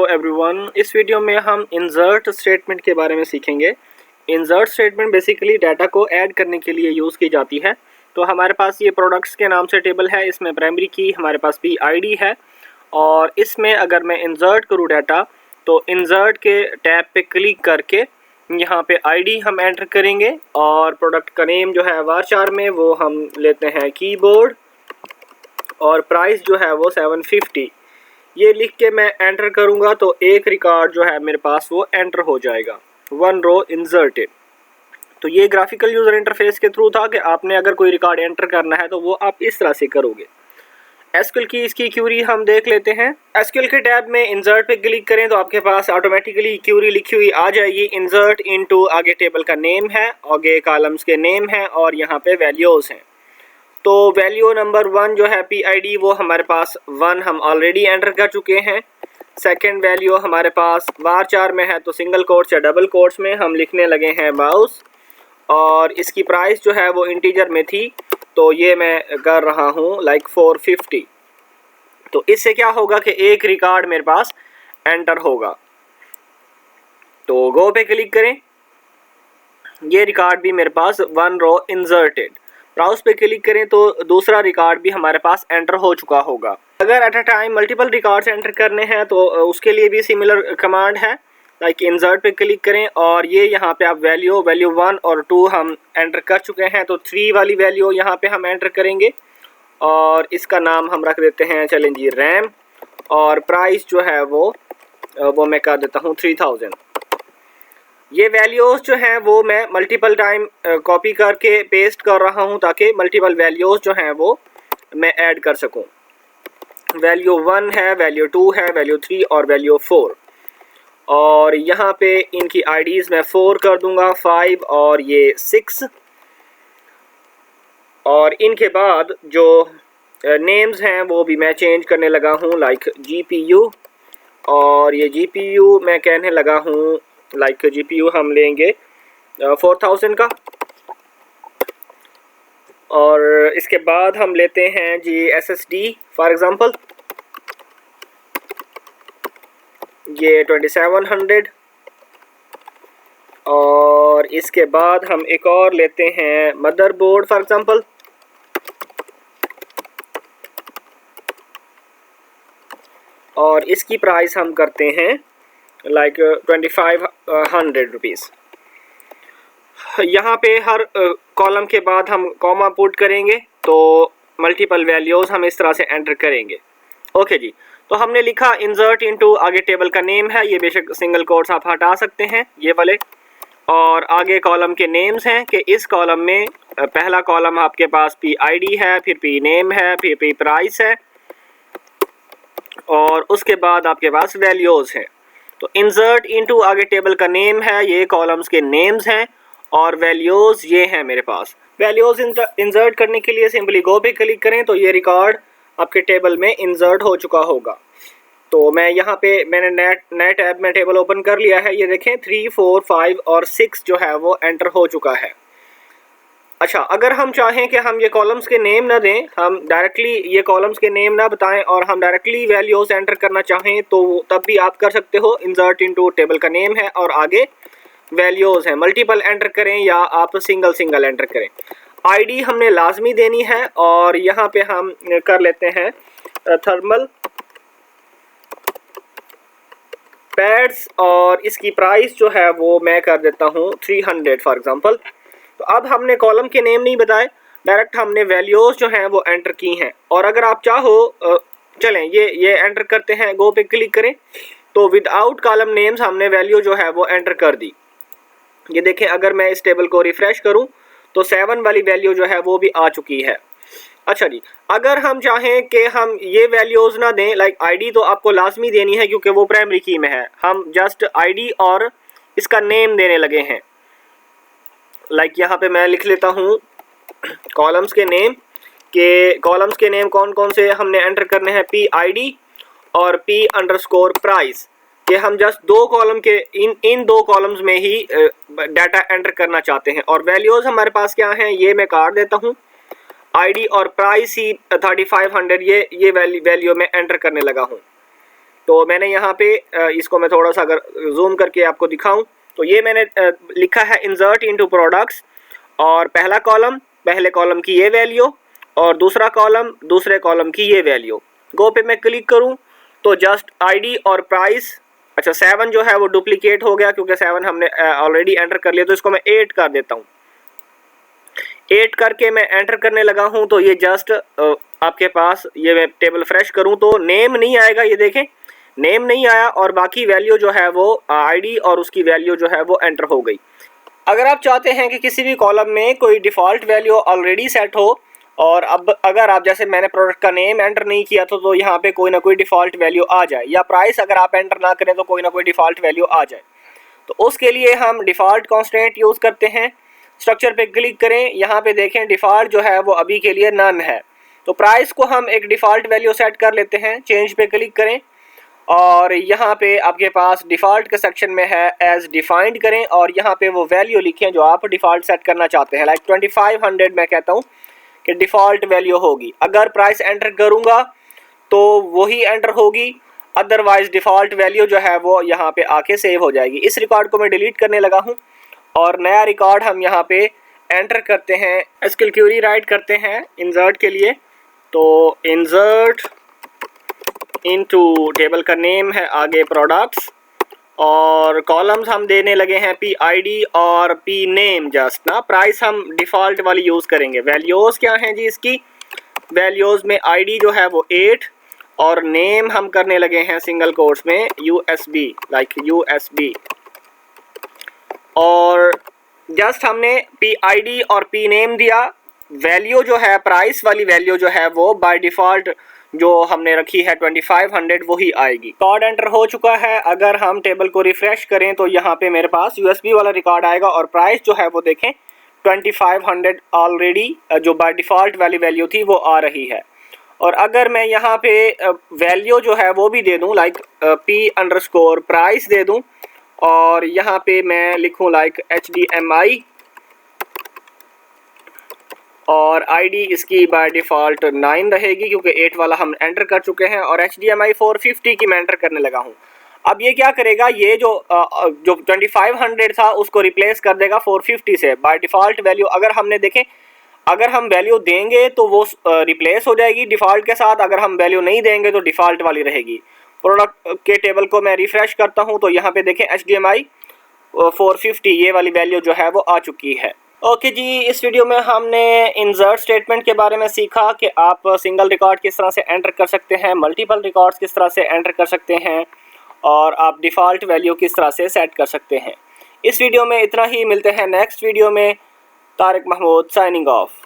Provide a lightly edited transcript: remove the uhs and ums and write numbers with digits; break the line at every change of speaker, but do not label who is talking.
Everyone, इस video में हम इंसर्ट स्टेटमेंट के बारे में सीखेंगे। इंसर्ट स्टेटमेंट बेसिकली डाटा को ऐड करने के लिए यूज़ की जाती है। तो हमारे पास ये प्रोडक्ट्स के नाम से टेबल है, इसमें प्राइमरी की हमारे पास PID है और इसमें अगर मैं इंसर्ट करूँ डाटा तो इंसर्ट के टैब पे क्लिक करके यहाँ पे ID हम एंटर करेंगे और प्रोडक्ट का नेम जो है वारचार में वो हम लेते हैं कीबोर्ड और प्राइस जो है वो 750। ये लिख के मैं एंटर करूंगा तो एक रिकॉर्ड जो है मेरे पास वो एंटर हो जाएगा, 1 रो इंसर्टेड। तो ये ग्राफिकल यूज़र इंटरफेस के थ्रू था कि आपने अगर कोई रिकॉर्ड एंटर करना है तो वो आप इस तरह से करोगे। एसक्यूएल की इसकी क्यूरी हम देख लेते हैं। एसक्यूएल के टैब में इंसर्ट पे क्लिक करें तो आपके पास ऑटोमेटिकली क्यूरी लिखी हुई आ जाएगी। इंसर्ट इनटू आगे टेबल का नेम है, आगे कॉलम्स के नेम है और यहाँ पे वैल्यूज़ हैं। तो वैल्यू नंबर 1 जो है PID वो हमारे पास 1 हम ऑलरेडी एंटर कर चुके हैं। सेकंड वैल्यू हमारे पास वारचार में है तो सिंगल कोट्स या डबल कोट्स में हम लिखने लगे हैं माउस और इसकी प्राइस जो है वो इंटीजर में थी तो ये मैं कर रहा हूँ लाइक 450। तो इससे क्या होगा कि एक रिकॉर्ड मेरे पास एंटर होगा। तो गो पे क्लिक करें, ये रिकॉर्ड भी मेरे पास 1 रो इंसर्टेड। ब्राउज पे क्लिक करें तो दूसरा रिकॉर्ड भी हमारे पास एंटर हो चुका होगा। अगर at a time multiple records enter करने हैं तो उसके लिए भी सिमिलर कमांड है, लाइक इंसर्ट पे क्लिक करें और ये यहाँ पे आप वैल्यू 1 और 2 हम एंटर कर चुके हैं तो 3 वाली वैल्यू यहाँ पे हम एंटर करेंगे और इसका नाम हम रख देते हैं चलें जी रैम और प्राइस जो है वो मैं कर देता हूँ 3000। ये वैल्यूज़ जो हैं वो मैं मल्टीपल टाइम कॉपी करके पेस्ट कर रहा हूँ ताकि मल्टीपल वैल्यूज़ जो हैं वो मैं ऐड कर सकूँ। वैल्यू 1 है, वैल्यू 2 है, वैल्यू 3 और वैल्यू 4 और यहाँ पे इनकी IDs मैं 4 कर दूँगा, 5 और ये 6 और इनके बाद जो नेम्स हैं वो भी मैं चेंज करने लगा हूँ, लाइक GPU और ये GPU मैं कहने लगा हूँ लाइक GPU हम लेंगे 4000 का और इसके बाद हम लेते हैं जी SSD फॉर एग्ज़ाम्पल ये 2700 और इसके बाद हम एक और लेते हैं मदरबोर्ड फॉर एग्ज़ाम्पल और इसकी प्राइस हम करते हैं लाइक 2500 रुपीज़। यहाँ पे हर कॉलम के बाद हम कॉमा पुट करेंगे तो मल्टीपल वैल्यूज़ हम इस तरह से एंटर करेंगे। ओके जी, तो हमने लिखा इंसर्ट इनटू आगे टेबल का नेम है, ये बेशक सिंगल कोट्स आप हटा सकते हैं ये वाले और आगे कॉलम के नेम्स हैं कि इस कॉलम में पहला कॉलम आपके पास PID है, फिर P नेम है, फिर P प्राइस है और उसके बाद आपके पास वैल्यूज़ हैं। तो इंसर्ट इनटू आगे टेबल का नेम है, ये कॉलम्स के नेम्स हैं और वैल्यूज़ ये हैं मेरे पास। वैल्यूज़ इंसर्ट करने के लिए सिंपली गो पे क्लिक करें तो ये रिकॉर्ड आपके टेबल में इंसर्ट हो चुका होगा। तो मैं यहाँ पे मैंने नए टैब में टेबल ओपन कर लिया है, ये देखें 3, 4, 5 और 6 जो है वो एंटर हो चुका है। अच्छा, अगर हम चाहें कि हम ये कॉलम्स के नेम ना दें, हम डायरेक्टली ये कॉलम्स के नेम ना बताएं और हम डायरेक्टली वैल्यूज़ एंटर करना चाहें तो तब भी आप कर सकते हो। इंसर्ट इनटू टेबल का नेम है और आगे वैल्यूज़ हैं, मल्टीपल एंटर करें या आप सिंगल एंटर करें। ID हमने लाजमी देनी है और यहाँ पे हम कर लेते हैं थर्मल पैड्स और इसकी प्राइस जो है वो मैं कर देता हूँ 300 फॉर एग्ज़ाम्पल। तो अब हमने कॉलम के नेम नहीं बताए, डायरेक्ट हमने वैल्यूज़ जो हैं वो एंटर की हैं और अगर आप चाहो चलें ये एंटर करते हैं, गो पे क्लिक करें तो विदाउट कॉलम नेम्स हमने वैल्यू जो है वो एंटर कर दी। ये देखें, अगर मैं इस टेबल को रिफ़्रेश करूं तो 7 वाली वैल्यू जो है वो भी आ चुकी है। अच्छा जी, अगर हम चाहें कि हम ये वैल्यूज़ ना दें, लाइक ID तो आपको लाजमी देनी है क्योंकि वो प्राइमरी की में है, हम जस्ट ID और इसका नेम देने लगे हैं। लाइक यहाँ पे मैं लिख लेता हूँ कॉलम्स के नेम कॉलम्स के नेम कौन कौन से हमने एंटर करने हैं, PID और P अंडरस्कोर प्राइस। ये हम जस्ट 2 कॉलम के इन 2 कॉलम्स में ही डाटा एंटर करना चाहते हैं और वैल्यूज़ हमारे पास क्या हैं ये मैं काट देता हूँ। ID और प्राइस ही 3500 ये वैल्यू मैं एंटर करने लगा हूँ। तो मैंने यहाँ पे इसको मैं थोड़ा सा अगर जूम करके आपको दिखाऊं तो ये मैंने लिखा है इंसर्ट इनटू प्रोडक्ट्स, और पहला कॉलम, पहले कॉलम की ये वैल्यू और दूसरा कॉलम, दूसरे कॉलम की ये वैल्यू। गो पे मैं क्लिक करूं तो जस्ट आईडी और प्राइस, अच्छा 7 जो है वो डुप्लीकेट हो गया क्योंकि 7 हमने ऑलरेडी एंटर कर लिया, तो इसको मैं 8 कर देता हूँ। 8 करके मैं एंटर करने लगा हूँ तो ये जस्ट आपके पास ये मैं टेबल फ्रेश करूँ तो नेम नहीं आएगा, ये देखें नेम नहीं आया और बाकी वैल्यू जो है वो आईडी और उसकी वैल्यू जो है वो एंटर हो गई। अगर आप चाहते हैं कि किसी भी कॉलम में कोई डिफ़ॉल्ट वैल्यू ऑलरेडी सेट हो और अब अगर आप जैसे मैंने प्रोडक्ट का नेम एंटर नहीं किया तो यहाँ पे कोई ना कोई डिफ़ॉल्ट वैल्यू आ जाए, या प्राइस अगर आप एंटर ना करें तो कोई ना कोई डिफ़ॉल्ट वैल्यू आ जाए, तो उसके लिए हम डिफ़ॉल्ट कॉन्स्टेंट यूज़ करते हैं। स्ट्रक्चर पे क्लिक करें, यहाँ पे देखें डिफ़ॉल्ट जो है वो अभी के लिए नन है, तो प्राइस को हम एक डिफ़ॉल्ट वैल्यू सेट कर लेते हैं। चेंज पे क्लिक करें और यहाँ पे आपके पास डिफ़ॉल्ट के सेक्शन में है एज डिफाइंड करें और यहाँ पे वो वैल्यू लिखें जो आप डिफ़ॉल्ट सेट करना चाहते हैं। लाइक 2500 मैं कहता हूँ कि डिफ़ॉल्ट वैल्यू होगी। अगर प्राइस एंटर करूँगा तो वही एंटर होगी, अदरवाइज डिफ़ॉल्ट वैल्यू जो है वो यहाँ पे आके सेव हो जाएगी। इस रिकॉर्ड को मैं डिलीट करने लगा हूँ और नया रिकॉर्ड हम यहाँ पे एंटर करते हैं। एसक्यूएल क्वेरी राइट करते हैं इंसर्ट के लिए, तो इंसर्ट इनटू टेबल का नेम है आगे प्रोडक्ट्स और कॉलम्स हम देने लगे हैं पी आईडी और पी नेम। जस्ट ना प्राइस हम डिफ़ॉल्ट वाली यूज़ करेंगे। वैल्यूज़ क्या हैं जी इसकी, वैल्यूज़ में आईडी जो है वो 8 और नेम हम करने लगे हैं सिंगल कोट्स में USB, लाइक USB, और जस्ट हमने पी आईडी और पी नेम दिया। वैल्यू जो है प्राइस वाली वैल्यू जो है वो बाय डिफ़ॉल्ट जो हमने रखी है 2500 वही आएगी। रिकॉर्ड एंटर हो चुका है। अगर हम टेबल को रिफ्रेश करें तो यहाँ पे मेरे पास USB वाला रिकॉर्ड आएगा और प्राइस जो है वो देखें 2500 ऑलरेडी जो बाय डिफ़ॉल्ट वाली वैल्यू थी वो आ रही है। और अगर मैं यहाँ पे वैल्यू जो है वो भी दे दूँ, लाइक P_ प्राइस दे दूँ और यहाँ पे मैं लिखूँ लाइक HDMI और आईडी इसकी बाय डिफ़ॉल्ट 9 रहेगी क्योंकि 8 वाला हम एंटर कर चुके हैं, और HDMI 450 की मैं एंटर करने लगा हूँ। अब ये क्या करेगा, ये जो 2500 था उसको रिप्लेस कर देगा 450 से। बाय डिफ़ॉल्ट वैल्यू अगर हमने देखें, अगर हम वैल्यू देंगे तो वो रिप्लेस हो जाएगी डिफ़ॉल्ट के साथ, अगर हम वैल्यू नहीं देंगे तो डिफ़ॉल्ट वाली रहेगी। प्रोडक्ट के टेबल को मैं रिफ़्रेश करता हूँ तो यहाँ पे देखें HDMI 450 ये वाली वैल्यू जो है वो आ चुकी है। ओके जी, इस वीडियो में हमने इंसर्ट स्टेटमेंट के बारे में सीखा कि आप सिंगल रिकॉर्ड किस तरह से एंटर कर सकते हैं, मल्टीपल रिकॉर्ड्स किस तरह से एंटर कर सकते हैं और आप डिफ़ॉल्ट वैल्यू किस तरह से सेट कर सकते हैं। इस वीडियो में इतना ही, मिलते हैं नेक्स्ट वीडियो में। Tariq Mahmood signing of.